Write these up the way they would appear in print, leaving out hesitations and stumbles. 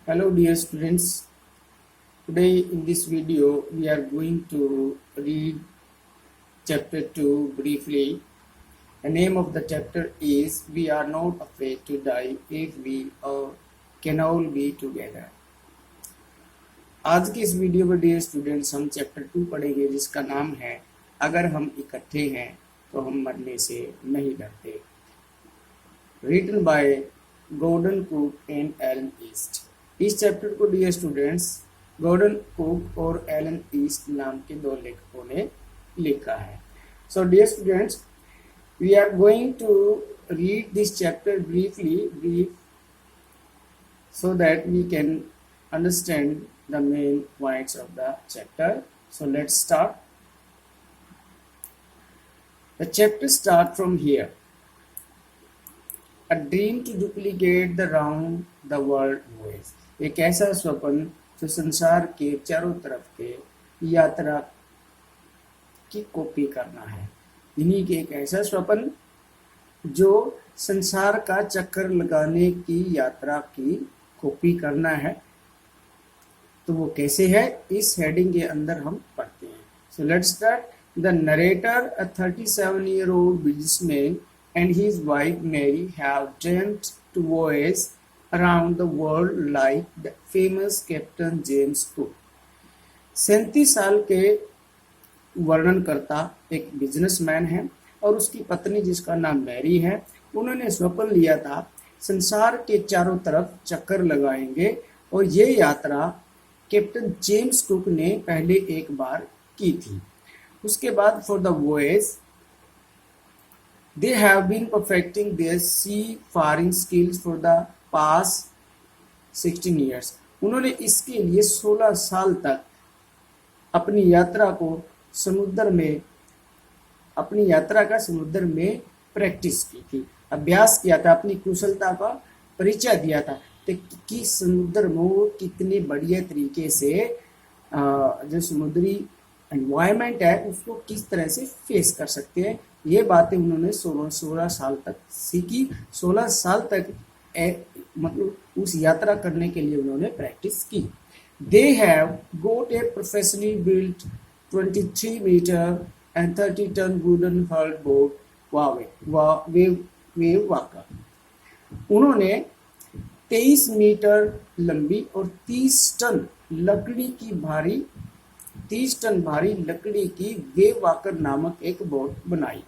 Hello dear students, today in this video we are going to read chapter 2 briefly. The name of the chapter is We Are Not Afraid to Die If We All Can All Be Together. आज की इस video में dear students हम chapter 2 पढ़ेंगे जिसका नाम है अगर हम इकट्ठे हैं तो हम मरने से नहीं डरते, written by Gordon Cook and Alan East. इस चैप्टर को डियर स्टूडेंट्स गॉर्डन कुक और एलन ईस्ट नाम के दो लेखकों ने लिखा है। So dear students, we are going to read this chapter brief so that we can understand the main points of the chapter. So let's start. The chapter starts from here. A dream to duplicate the round the world ways. एक ऐसा स्वप्न जो संसार के चारों तरफ के यात्रा की कॉपी करना है, इन्हीं के एक ऐसा स्वप्न जो संसार का चक्कर लगाने की यात्रा की कॉपी करना है। तो वो कैसे है, इस हेडिंग के अंदर हम पढ़ते हैं। So let's start. The narrator, a 37-year-old businessman and his wife Mary have dreamt to voyage around the world like the famous Captain James Cook। 37 साल के वर्णनकर्ता एक बिजनेसमैन है और उसकी पत्नी जिसका नाम मैरी है। उन्होंने स्वप्न लिया था संसार के चारों तरफ चक्कर लगाएंगे और ये यात्रा कैप्टन जेम्स कुक ने पहले एक बार की थी। उसके बाद for the voyage they have been perfecting their seafaring skills for the past 16 years। उन्होंने इसके लिए 16 साल तक अपनी यात्रा का समुद्र में प्रैक्टिस की थी, अभ्यास किया था, अपनी कुशलता का परिचय दिया था कि समुद्र में वो कितने बढ़िया तरीके से जो समुद्री एनवायरनमेंट है उसको किस तरह से फेस कर सकते हैं। ये बातें उन्होंने 16 साल तक सीखी। 16 साल तक मतलब उस यात्रा करने के लिए उन्होंने प्रैक्टिस की। They have got a professionally built 23 metre and 30 ton wooden hulled boat Wave Walker. उन्होंने 23 मीटर लंबी और 30 टन भारी लकड़ी की वेव वाकर नामक एक बोट बनाई।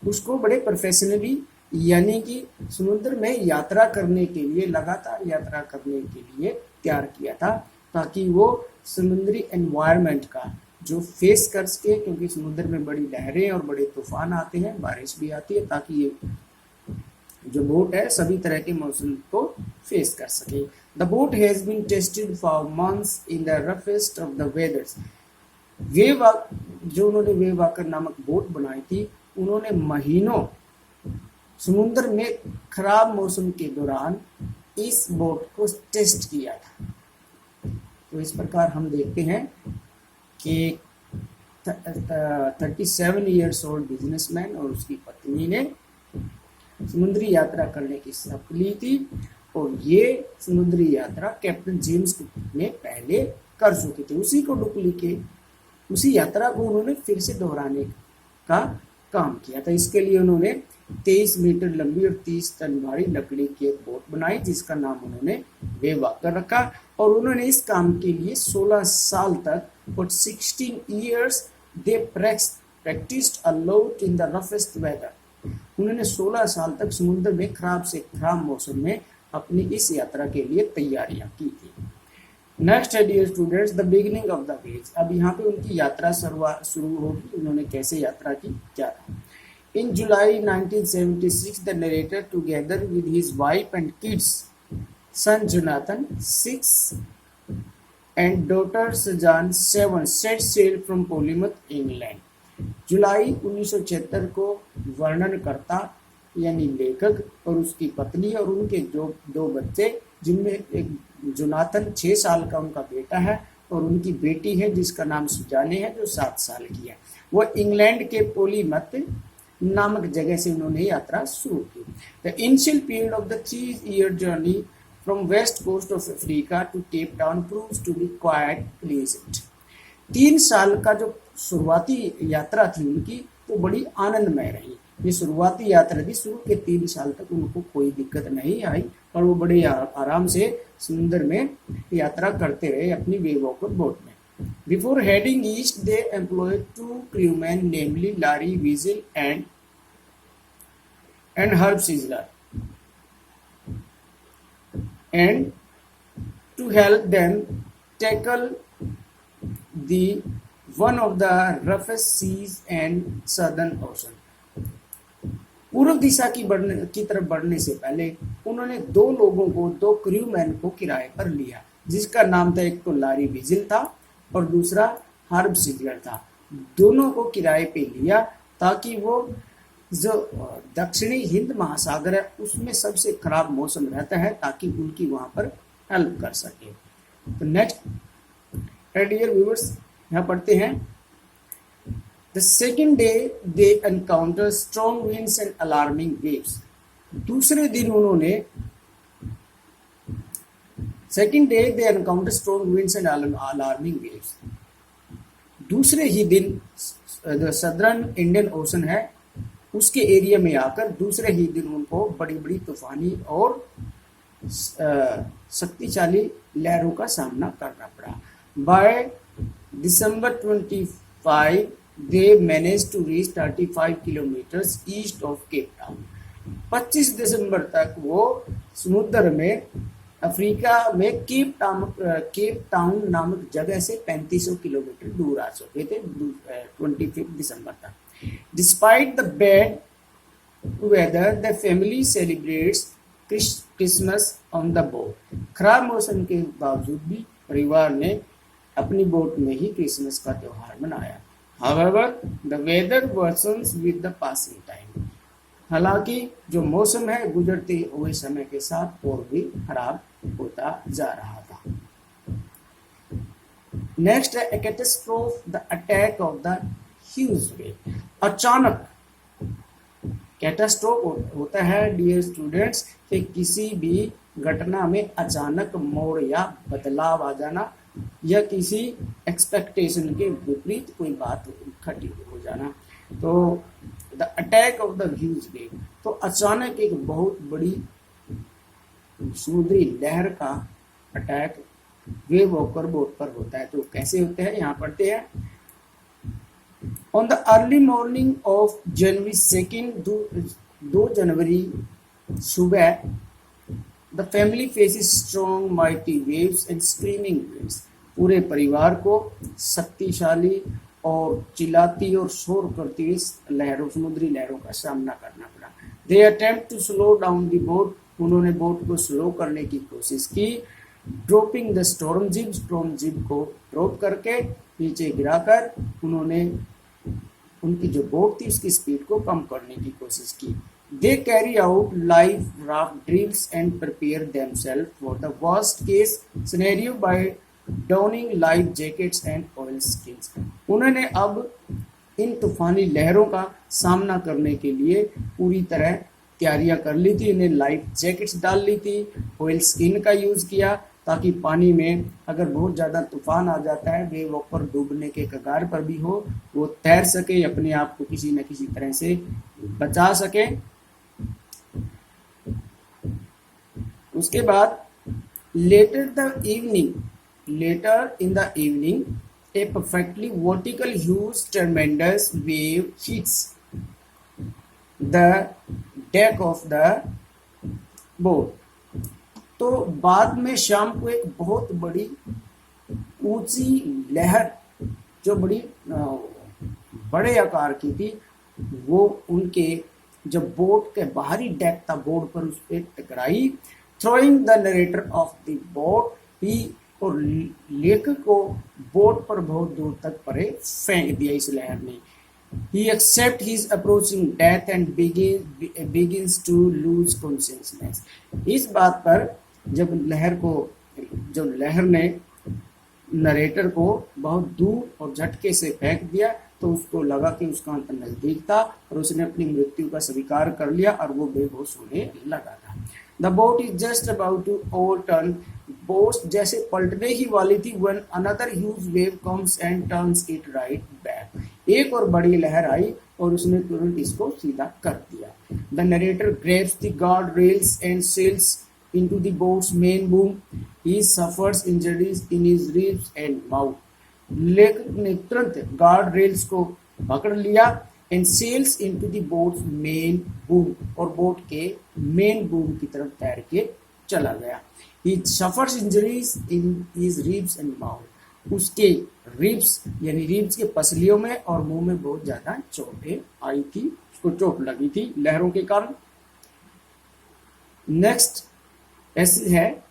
उसको बड़े प्रोफेशनली यानी कि समुद्र में यात्रा करने के लिए, लगातार यात्रा करने के लिए तैयार किया था ताकि वो समुद्री एनवायरनमेंट का जो फेस कर सके, क्योंकि समुद्र में बड़ी लहरें और बड़े तूफान आते हैं, बारिश भी आती है, ताकि ये जो बोट है सभी तरह के मौसम को फेस कर सके। The boat has been tested for months in the roughest of the weathers. जो उन्होंने वेव वाकर नामक बोट बनाई थी, उन्होंने महीनों समुद्र में खराब मौसम के दौरान इस बोट को टेस्ट किया था। तो इस प्रकार हम देखते हैं कि 37 ईयर्स ओल्ड बिजनेसमैन और उसकी पत्नी ने समुद्री यात्रा करने की शपथ ली थी और ये समुद्री यात्रा कैप्टन जेम्स कुक ने पहले कर चुकी थी। उसी यात्रा को उन्होंने फिर से दोहराने का काम किया था। इसके लिए उन्होंने 23 मीटर लंबी और 30 टन भारी लकड़ी की एक बोट बनाई जिसका नाम उन्होंने वेव वाकर रखा। और उन्होंने इस काम के लिए 16 साल तक और 16 years they practised a lot in the roughest weather. उन्होंने 16 साल तक समुद्र में खराब से खराब मौसम में अपनी इस यात्रा के लिए तैयारियां की थी। नेक्स्ट है dear students the beginning of the voyage. अब यहाँ पे उनकी यात्रा शुरू होगी, उन्होंने कैसे यात्रा की, क्या था। In July 1976 the narrator together with his wife and kids son Jonathan 6 and daughter Suzanne 7 set sail from Plymouth England. जुलाई 1976 को वर्णनकर्ता यानी लेखक और उसकी पत्नी और उनके जो 2 बच्चे, जिनमें एक जोनाथन 6 साल का उनका बेटा है और उनकी बेटी है जिसका नाम सुजाने है जो 7 साल की है, वो इंग्लैंड के पोलीमथ नामक जगह से उन्होंने यात्रा शुरू की। The initial period of the 3-year journey from west coast of Africa to Cape Town proves to be quite pleasant. 3 साल का जो शुरुआती यात्रा थी उनकी वो बड़ी आनंदमय रही। ये शुरुआती यात्रा थी, शुरू के 3 साल तक उनको कोई दिक्कत नहीं आई और वो बड़े आराम से समुद्र में यात्रा करते रहे अपनी वेव वॉकर बोट में। Before heading east, they employed 2 crewmen, namely Larry Weasel and Herb Sizzler, and to help them tackle the one of the roughest seas and Southern Ocean. पूर्व दिशा की तरफ बढ़ने से पहले उन्होंने 2 लोगों को, 2 क्रूमैन को किराए पर लिया, जिसका नाम था, एक तो लारी विजिल था और दूसरा हर्ब सिजलर था। दोनों को किराए पे लिया ताकि वो जो दक्षिणी हिंद महासागर है उसमें सबसे खराब मौसम रहता है ताकि उनकी वहां पर हेल्प कर सके। तो नेक्स्ट डियर व्यूअर्स यहाँ पढ़ते हैं। The second day they encounter strong winds and alarming waves. दूसरे दिन उन्होंने Second day they encounter strong winds and alarming waves. दूसरे ही दिन जो सदर्न इंडियन ओशन है उसके एरिया में आकर दूसरे ही दिन उनको बड़ी बड़ी तूफानी और शक्तिशाली लहरों का सामना करना पड़ा। By December 25 they managed to reach 35 kilometers east of Cape Town. 25 दिसंबर तक वो समुद्र में अफ्रीका में केप टाउन नामक जगह से 3500 किलोमीटर दूर आ चुके थे 25 दिसंबर तक। Despite the bad whether the family celebrates Christmas on the boat. खराब मौसम के बावजूद भी परिवार ने अपनी बोट में ही क्रिसमस का त्योहार मनाया। However, the weather worsens with the passing time. हालांकि जो मौसम है गुजरते हुए समय के साथ और भी खराब होता जा रहा था। नेक्स्ट है catastrophe, the attack of the huge wave. अचानक कैटास्ट्रोफ होता है डियर स्टूडेंट्स कि किसी भी घटना में अचानक मोड़ या बदलाव आ जाना या किसी एक्सपेक्टेशन के विपरीत कोई बात घटी हो जाना। तो the attack of the huge wave, तो अचानक एक बहुत बड़ी समुद्री लहर का अटैक वेव वॉकर बोट पर होता है। तो कैसे होते हैं यहाँ पढ़ते हैं। On the early morning of January 2 जनवरी सुबह the family faces strong mighty waves and screaming winds. पूरे परिवार को शक्तिशाली और चिल्लाती और शोर करती हुई लहरों, समुद्री लहरों का सामना करना पड़ा। They attempt to slow down the boat, उन्होंने बोट को स्लो करने की कोशिश की। ड्रॉपिंग द स्टॉर्म जिब को ड्रॉप करके नीचे गिराकर उन्होंने उनकी जो बोट थी उसकी स्पीड को कम करने की कोशिश की। They carry out life raft drills and prepare themselves for the worst case scenario by donning life jackets and oilskins. उन्होंने अब इन तूफानी लहरों का सामना करने के लिए पूरी तरह तैयारियां कर ली थी। इन्हें लाइफ जैकेट्स डाल ली थी, ऑयल स्किन का यूज किया ताकि पानी में अगर बहुत ज़्यादा तूफान आ जाता है, वेव वॉकर डूबने के कगार पर भी हो, वो तैर सके, अपने आप को किसी न किसी तरह से बचा सके। उसके बाद later in the evening a perfectly vertical huge tremendous wave hits the deck of the boat। तो बाद में शाम को एक बहुत बड़ी ऊंची लहर जो बड़े आकार की थी वो उनके जो बोट के बाहरी डेक था बोर्ड पर उस पर टकराई। Throwing the narrator off the boat, ही और लेखक को बोट पर बहुत दूर तक परे फेंक दिया इस लहर ने। He accepts his approaching death and begins to lose consciousness। इस बात पर जब लहर ने नरेटर को बहुत दूर और झटके से फेंक दिया तो उसको लगा कि उसका अंत नजदीक था और उसने अपनी मृत्यु का स्वीकार कर लिया और वो बेहोश होने लगा था। The boat is just about to overturn, boat जैसे पलटने ही वाली थी, when another huge wave comes and turns it right back, एक और बड़ी लहर आई और उसने तुरंत इसको सीधा कर दिया। The narrator grabs the guard rails and sails into the boat's main boom. He suffers injuries in his ribs and mouth. लेखक ने तुरंत गार्ड रेल्स को पकड़ लिया and sails into the boat's main boom, और बोट के main boom की तरफ तैर के चला गया। He suffers injuries in his ribs and mouth. उसके रिब्स यानी रिब्स के पसलियों में और मुंह में बहुत ज्यादा चोटें आई थी, उसको चोट लगी थी लहरों के कारण। नेक्स्ट ऐसे है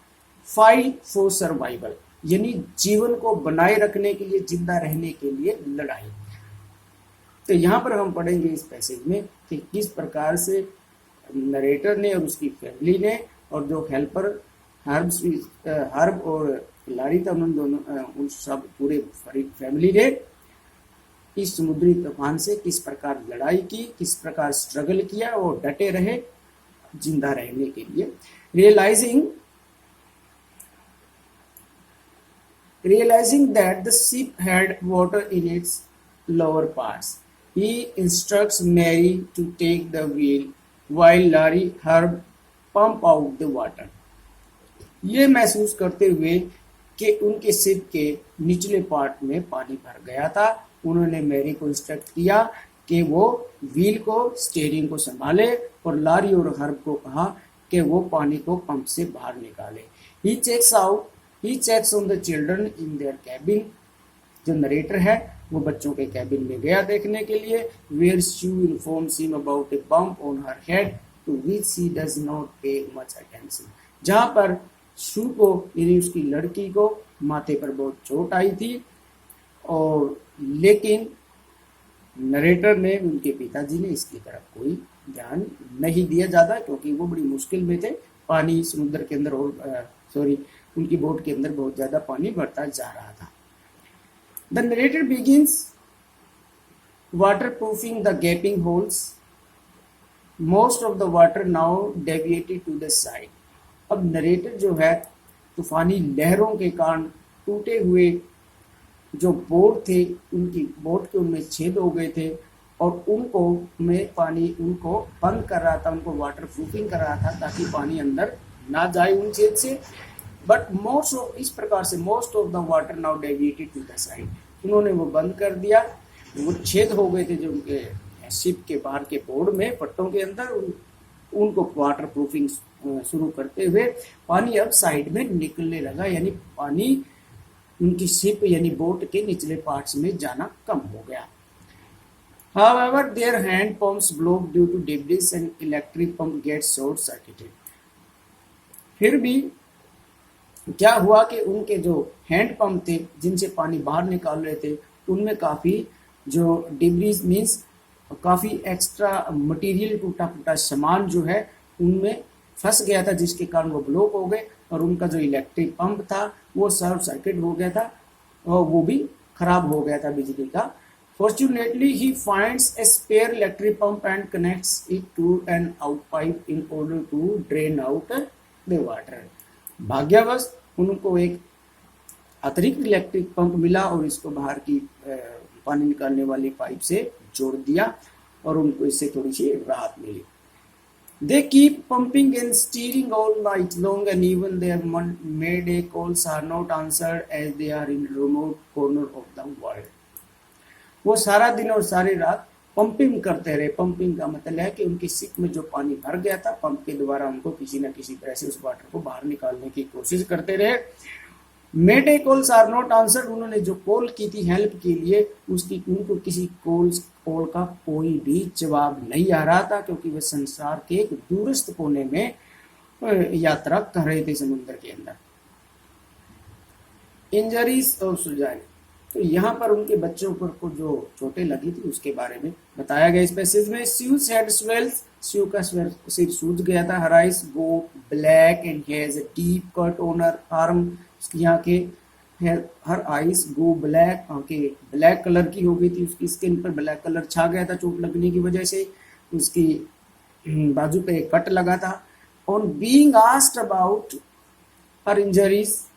फाइट फॉर सर्वाइवल, यानी जीवन को बनाए रखने के लिए, जिंदा रहने के लिए लड़ाई। तो यहाँ पर हम पढ़ेंगे इस पैसेज में कि किस प्रकार से नरेटर ने और उसकी फैमिली ने और जो हेल्पर हर्ब और लारी था, उन दोनों उन सब पूरे फैमिली ने इस समुद्री तूफान से किस प्रकार लड़ाई की, किस प्रकार स्ट्रगल किया और डटे रहे जिंदा रहने के लिए। Realizing that the ship had water in its lower parts, he instructs Mary to take the wheel while Larry Herb pump out the water. ये महसूस करते हुए कि उनके शिप के निचले पार्ट में पानी भर गया था, उन्होंने मैरी को इंस्ट्रक्ट किया कि वो व्हील को, स्टीयरिंग को संभाले, और लारी और हर्ब को कहा कि वो पानी को पंप से बाहर निकाले। He checks on the children in their cabin. जो नरेटर है वो बच्चों के कैबिन में गया देखने के लिए। Where Sue informs him about a bump on her head, to which she does not pay much attention. जहाँ पर शू को यानी उसकी लड़की को माथे पर बहुत चोट आई थी, और लेकिन नरेटर ने, उनके पिताजी ने इसकी तरफ कोई ध्यान नहीं दिया ज्यादा, क्योंकि वो बड़ी मुश्किल में थे। पानी समुद्र के अंदर उनकी बोट के अंदर बहुत ज्यादा पानी बढ़ता जा रहा था। The narrator begins waterproofing the gaping holes. Most of the water now deviated to the side. अब नरेटर जो है तूफानी लहरों के कारण टूटे हुए जो बोट थे, उनकी बोट के उनमें छेद हो गए थे, और उनको में पानी उनको बंद कर रहा था, उनको वाटर प्रूफिंग कर रहा था ताकि पानी अंदर ना जाए उन छेद से। बट मोस्ट ऑफ, इस प्रकार से most of the water now deviated to the side, उन्होंने वो बंद कर दिया। वो छेद हो गए थे जो उनके शिप के बाहर के बोर्ड में, पट्टों के अंदर, उनको वाटर प्रूफिंग शुरू करते हुए पानी अब साइड में निकलने लगा, यानी पानी उनकी शिप यानी बोट के निचले पार्ट्स में जाना कम हो गया। However, their hand pumps blow due to debris and electric pump gets short circuited. फिर भी क्या हुआ कि उनके जो हैंड पंप थे जिनसे पानी बाहर निकाल रहे थे, उनमें काफी जो डिब्रीज मीन्स काफी एक्स्ट्रा मटेरियल, टूटा फूटा सामान जो है उनमें फंस गया था, जिसके कारण वो ब्लॉक हो गए, और उनका जो इलेक्ट्रिक पंप था वो शॉर्ट सर्किट हो गया था, और वो भी खराब हो गया था बिजली का। Fortunately, he finds a spare electric pump and connects it to an outpipe in order to drain out the water. भाग्यवश उनको एक अतिरिक्त इलेक्ट्रिक पंप मिला और इसको बाहर की पानी निकालने वाली पाइप से जोड़ दिया, और उनको इससे थोड़ी सी राहत मिली। They keep pumping and steering all night long, and even their mayday calls are not answered as they are in remote corner of the world. वो सारा दिन और सारी रात पंपिंग करते रहे। पंपिंग का मतलब है कि उनकी शिप में जो पानी भर गया था, पंप के द्वारा उनको किसी न किसी तरह से उस वाटर को बाहर निकालने की कोशिश करते रहे। मेडे कॉल्स आर नॉट आंसर्ड, उन्होंने जो कॉल की थी हेल्प के लिए, उसकी उनको किसी कॉल का कोई भी जवाब नहीं आ रहा था, क्योंकि वे संसार के एक दूरस्थ कोने में यात्रा कर रहे थे समुद्र के अंदर। इंजरीज और सुजान, तो यहाँ पर उनके बच्चों पर को जो चोटें लगी थी उसके बारे में बताया गया इस पैसेज में। Sue's head swells, Sue का सिर सूज गया था। Her eyes go black and has a deep cut on her arm. यहाँ के her eyes go black, आंखें ब्लैक कलर की हो गई थी, उसकी स्किन पर ब्लैक कलर छा गया था चोट लगने की वजह से, उसकी बाजू पे एक कट लगा था। On being asked about her injuries,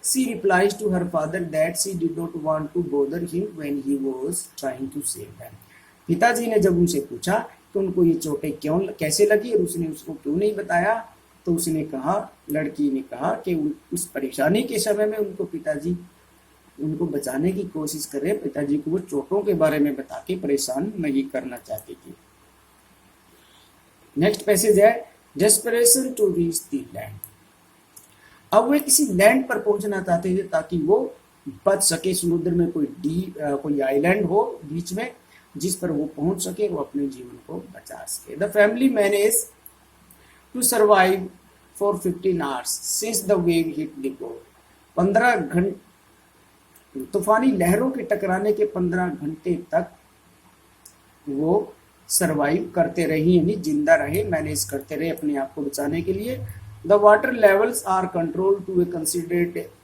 she replies to her father that she did not want to bother him when he was trying to save them. पिताजी ने जब उनसे पूछा कि उनको ये चोटें क्यों कैसे लगी और उसने उसको क्यों नहीं बताया, तो उसने कहा, लड़की ने कहा कि उस परेशानी के समय में उनको पिताजी उनको बचाने की कोशिश कर रहे, पिताजी को वो चोटों के बारे में बता के परेशान नहीं करना चाहती थी। नेक्स्ट पैसेज है desperation to reach the land. अब वे किसी लैंड पर पहुंचना चाहते थे ताकि वो बच सके। समुद्र में कोई आइलैंड हो बीच में जिस पर वो पहुंच सके, वो अपने जीवन को बचा सके। The family manage to survive for 15 hours since the wave hit the boat. 15 घंटे तूफानी लहरों के टकराने के 15 घंटे तक वो सरवाइव करते रही, यानी जिंदा रहे, मैनेज करते रहे अपने आप को बचाने के लिए। The water levels are controlled to a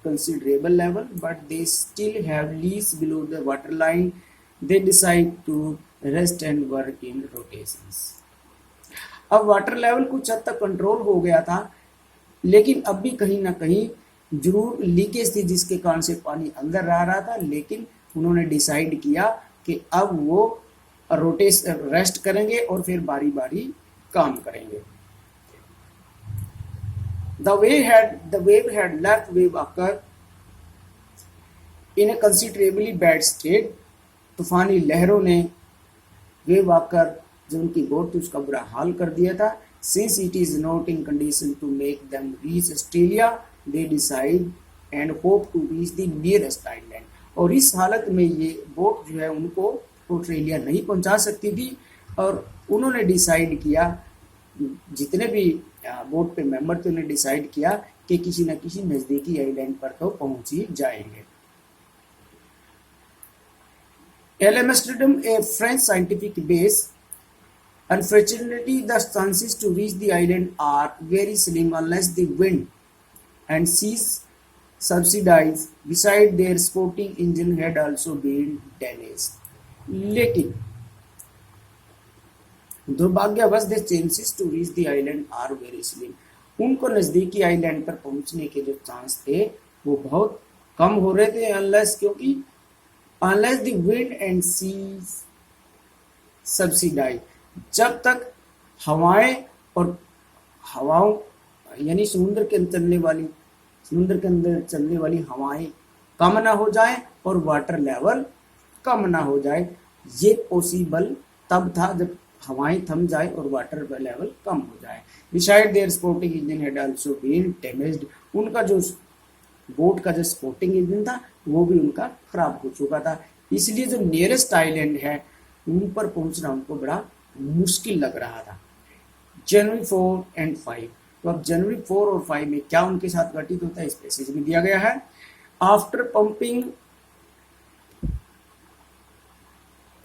considerable level but they still have leaks below the water line. They decide to rest and work in rotations. अब वाटर लेवल कुछ हद तक कंट्रोल हो गया था, लेकिन अब भी कहीं ना कहीं जरूर लीकेज थी जिसके कारण से पानी अंदर रहा था। लेकिन उन्होंने डिसाइड किया कि अब वो रेस्ट करेंगे और फिर बारी बारी काम करेंगे। The wave had left Waywacker in a considerably bad state. तूफानी लहरों ने वेवाकर जो उनकी बोट थी उसका बुरा हाल कर दिया था। Since it is not in condition to make them reach Australia, they decide and hope to reach the nearest island. और इस हालत में ये बोट जो है उनको ऑस्ट्रेलिया नहीं पहुंचा सकती थी, और उन्होंने डिसाइड किया, जितने भी बोट पे मेंबर थे उन्होंने डिसाइड किया कि किसी न किसी नजदीकी आइलैंड पर तो पहुंच ही जाएंगे। L Amsterdam, A French scientific base. Unfortunately, the chances to reach the island are very slim unless the wind and seas subsidize. Besides, their sporting engine had also been damaged. लेकिन दुर्भाग्यवश the chances to reach the island are very slim. उनको नजदीकी island पर पहुंचने के जो chance थे वो बहुत कम हो रहे थे, unless the wind and seas subsidise. जब तक हवाओं यानी समुद्र के अंदर चलने वाली हवाएं कम ना हो जाए और वाटर लेवल कम ना हो जाए। ये पॉसिबल तब था जब हवाएं थम जाए और वाटर लेवल कम हो जाए। Besides their sporting engine had also been damaged. उनका जो बोट का जो स्पोर्टिंग इंजन था वो भी उनका खराब हो चुका था, इसलिए जो नियरेस्ट आइलैंड है उन पर पहुंचना उनको बड़ा मुश्किल लग रहा था। जनवरी 4 and 5। तो अब जनवरी 4 और 5 में क्या उनके साथ घटित होता है इस पैसेज में दिया गया है। After pumping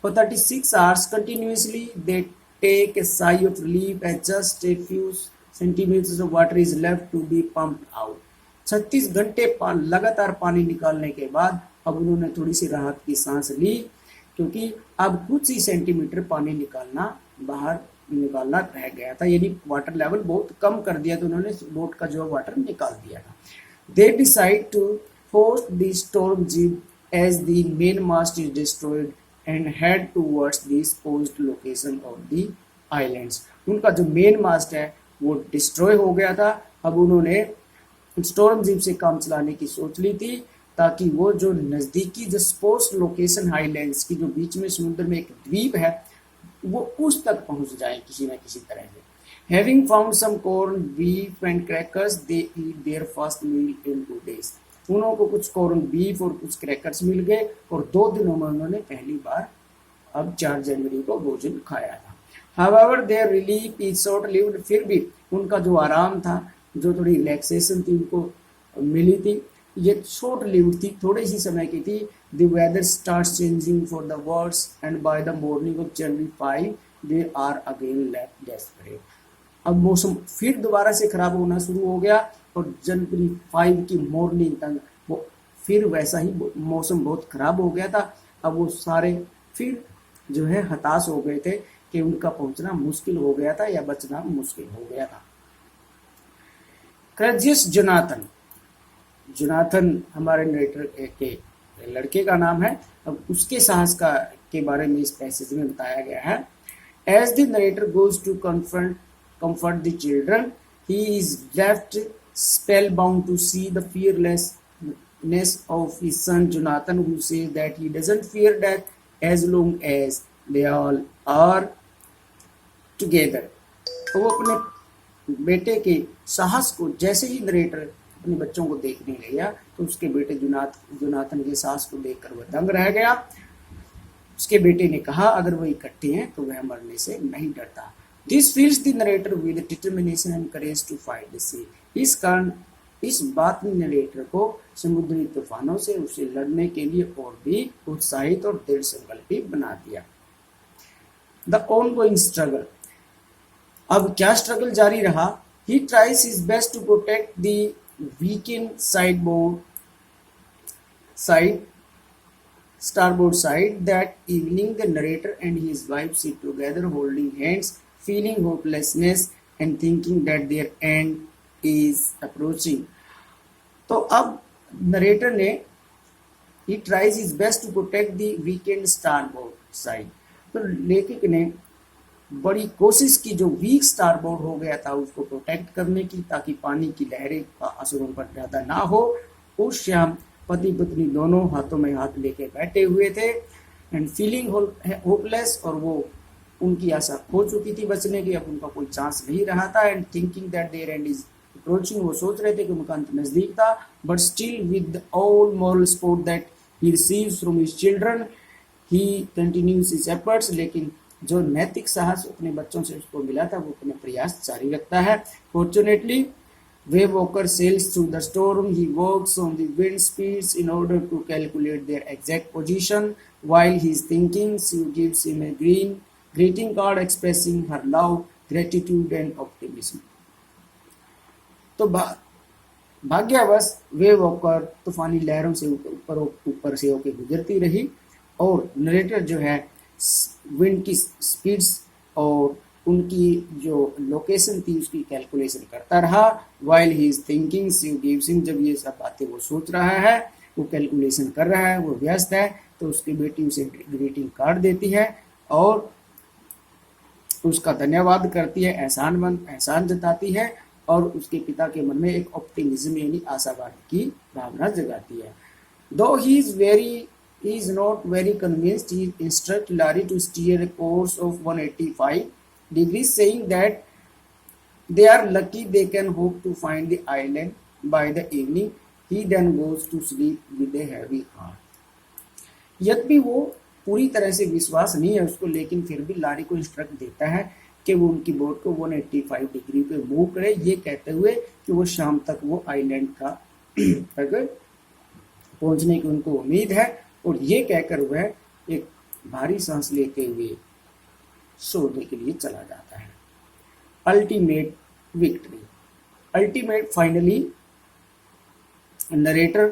for 36 hours continuously, they take a sigh of relief as just a few centimeters of water is left to be pumped out. 36 घंटे लगातार पानी निकालने के बाद अब उन्होंने थोड़ी सी राहत की सांस ली, क्योंकि अब कुछ ही सेंटीमीटर पानी बाहर निकालना रह गया था, यानी वाटर लेवल बहुत कम कर दिया, तो उन्होंने बोट का जो वाटर निकाल दिया था। They decide to force the storm jib as the mainmast is destroyed and head towards the supposed location of the islands. उनका जो मेन मास्ट है वो डिस्ट्रॉय हो गया था। अब उन्होंने स्टॉर्म जिप से काम चलाने की सोच ली थी ताकि वो जो नजदीकी जो सपोज्ड लोकेशन आइलैंड्स की जो बीच में समुद्र में एक द्वीप है वो उस तक पहुंच जाए किसी न किसी तरह से। Having found some corn, beef and crackers, they eat their first meal in 2 days. उन्होंने को कुछ कॉर्न बीफ और कुछ क्रैकर्स मिल गए और 2 दिनों में उन्होंने पहली बार अब 4 जनवरी को भोजन खाया था। However, their relief is short-lived. फिर भी उनका जो आराम था, जो थोड़ी रिलैक्सेशन थी उनको मिली थी, ये शॉर्ट लिव्ड थी, थोड़े ही समय की थी। The weather starts changing for the worse and by the morning of January 5, they are again left desperate. अब मौसम फिर दोबारा से खराब होना शुरू हो गया और जनवरी 5 की मॉर्निंग तक वो फिर वैसा ही मौसम बहुत खराब हो गया था। अब वो सारे फिर जो है हताश हो गए थे कि उनका पहुंचना मुश्किल हो गया था या बचना मुश्किल हो गया था। करेजियस जोनाथन, जोनाथन हमारे नरेटर के लड़के का नाम है। अब उसके साहस का के बारे में इस पैसेज में बताया गया है। As the narrator goes to comfort the children, he is left spellbound to see the fearlessness of his son Jonathan, who says that he doesn't fear death as long as they all are together. तो वो अपने बेटे के साहस को जैसे ही narrator अपने बच्चों को देखने लगा तो उसके बेटे जोनाथन के साहस को देखकर वह दंग रह गया। उसके बेटे ने कहा अगर वो इकट्ठे हैं तो वह मरने से नहीं डरता। This fills the narrator with determination and courage to fight the sea. इस कारण इस बात ने नरेटर को समुद्री तूफानों से उसे लड़ने के लिए और भी उत्साहित और दृढ़ संकल्पी बना दिया। द ऑनगोइंग स्ट्रगल, अब क्या स्ट्रगल जारी रहा। He tries his best to protect the weakened starboard side. That evening the narrator and his wife sit together holding hands, feeling hopelessness and thinking that their end is approaching. तो अब narrator ने he tries his best to protect the weakened starboard side. तो लेखक ने बड़ी कोशिश की जो वीक स्टारबोर्ड हो गया था उसको प्रोटेक्ट करने की, ताकि पानी की लहरें का असर उन पर ज्यादा ना हो। उस शाम पति पत्नी दोनों हाथों में हाथ लेके बैठे हुए थे एंड फीलिंग होपलेस, और वो उनकी आशा खो चुकी थी बचने की, अब उनका कोई चांस नहीं रहा था। And thinking that their end is approaching, वो सोच रहे थे कि उनका अंत नजदीक था। But still with all moral support that he receives from his children he continues his efforts, लेकिन जो नैतिक साहस अपने बच्चों से उसको मिला था वो अपने प्रयास जारी रखता है। Fortunately Wave Walker sails through the storm. He works on the wind speeds in order to calculate their exact position. While he is thinking, she gives him a greeting card expressing her love, gratitude and optimism. तो भाग्यवश wave walker तूफानी लहरों से ऊपर से होकर गुजरती रही और नरेटर जो है विंड की स्पीड्स और उनकी जो लोकेशन थी उसकी कैलकुलेशन करता रहा। While he is thinking she gives him, जब ये सब बातें वो सोच रहा है, वो कैलकुलेशन कर रहा है, वो व्यस्त है, तो उसकी बेटी उसे ग्रीटिंग कार्ड देती है और उसका धन्यवाद करती है, एहसान जताती है और उसके पिता के मन में एक ऑप्टिमिज्म यानी आशावाद की भावना जगाती है। Though he is not very convinced, he instruct Larry to steer a course of 185 degrees, saying that they are lucky they can hope to find the island by the evening. He then goes to sleep with a heavy heart. यद्यपि वो पूरी तरह से विश्वास नहीं है उसको, लेकिन फिर भी लारी को इंस्ट्रक्ट देता है कि वो उनकी बोट को 185 डिग्री पे मूव करे, ये कहते हुए कि वो शाम तक वो आइलैंड का तक पहुंचने की उनको उम्मीद है। और ये कहकर वह एक भारी सांस लेते हुए सोने के लिए चला जाता है। Ultimate victory, ultimate finally narrator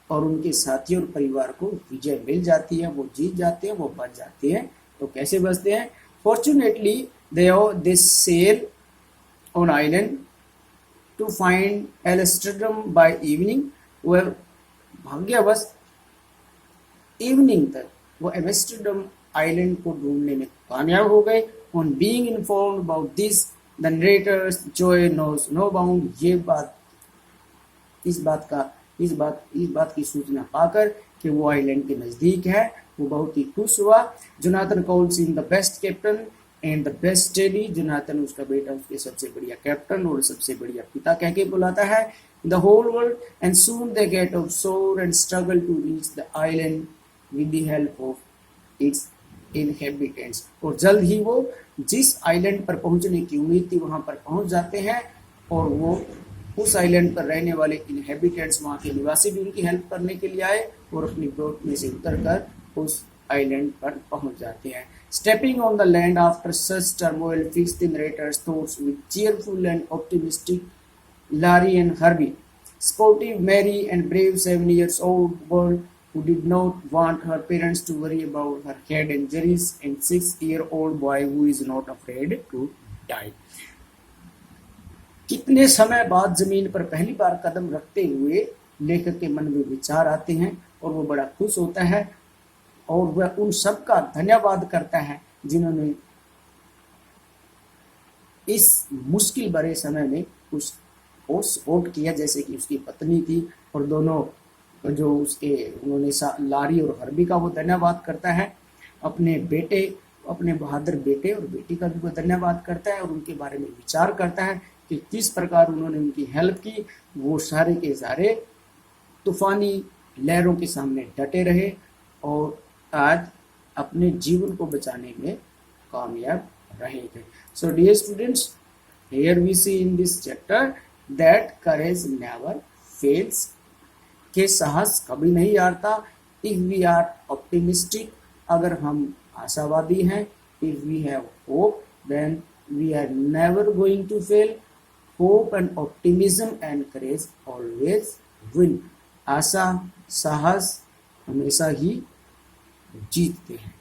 और उनके साथी और परिवार को विजय मिल जाती है, वो जीत जाते हैं, वो बच जाते हैं। तो कैसे बचते हैं? Fortunately they sail on island to find एल्स्ट्रडम बाय इवनिंग। वह भाग्यवश इवनिंग तक वो एम्स्टर्डम आइलैंड को ढूंढने में कामयाब हो गए। On being informed about this the narrator's joy knows no bound. इस बात की सूचना पाकर कि वो आइलैंड के नजदीक है, वो बहुत ही खुश हुआ। Jonathan calls him the best captain and the best teddy. Jonathan उसका बेटा उसके सबसे बढ़िया कैप्टन और सबसे बढ़िया पिता कह के बुलाता है। The whole world and soon they get off shore and struggle to reach the island with the help of its inhabitants. और जल्द ही वो जिस आइलैंड पर पहुंचने की उम्मीद थी वहां पर पहुंच जाते हैं और वो उस आइलैंड पर रहने वाले इनहेबिटेंट्स, वहां के निवासी भी उनकी हेल्प करने के लिए आए और अपनी बोट में से उतरकर उस आइलैंड पर पहुंच जाते हैं। Stepping on the land after such turmoil fix the narrator's thoughts with cheerful and optimistic Larry and Herbie, sportive Mary and brave 7 years old girl who did not want her parents to worry about her head injuries, and 6-year-old boy who is not afraid to die. कितने समय बाद जमीन पर पहली बार कदम रखते हुए लेखक के मन में विचार आते हैं और वो बड़ा खुश होता है और वह उन सब का धन्यवाद करता है जिन्होंने इस मुश्किल भरे समय में उसको सपोर्ट किया, जैसे कि उसकी पत्नी थी और दोनों जो उसके उन्होंने लारी और हर्बी का वो धन्यवाद करता है, अपने बेटे, अपने बहादुर बेटे और बेटी का भी वो धन्यवाद करता है और उनके बारे में विचार करता है कि किस प्रकार उन्होंने उनकी हेल्प की। वो सारे के सारे तूफानी लहरों के सामने डटे रहे और आज अपने जीवन को बचाने में कामयाब रहे थे। So dear students, here we see in this chapter that courage never fails, के साहस कभी नहीं हारता। If we are optimistic, अगर हम आशावादी हैं, if we have hope, then we are never going to fail. Hope and optimism and courage always win. आशा, साहस हमेशा ही जीतते हैं।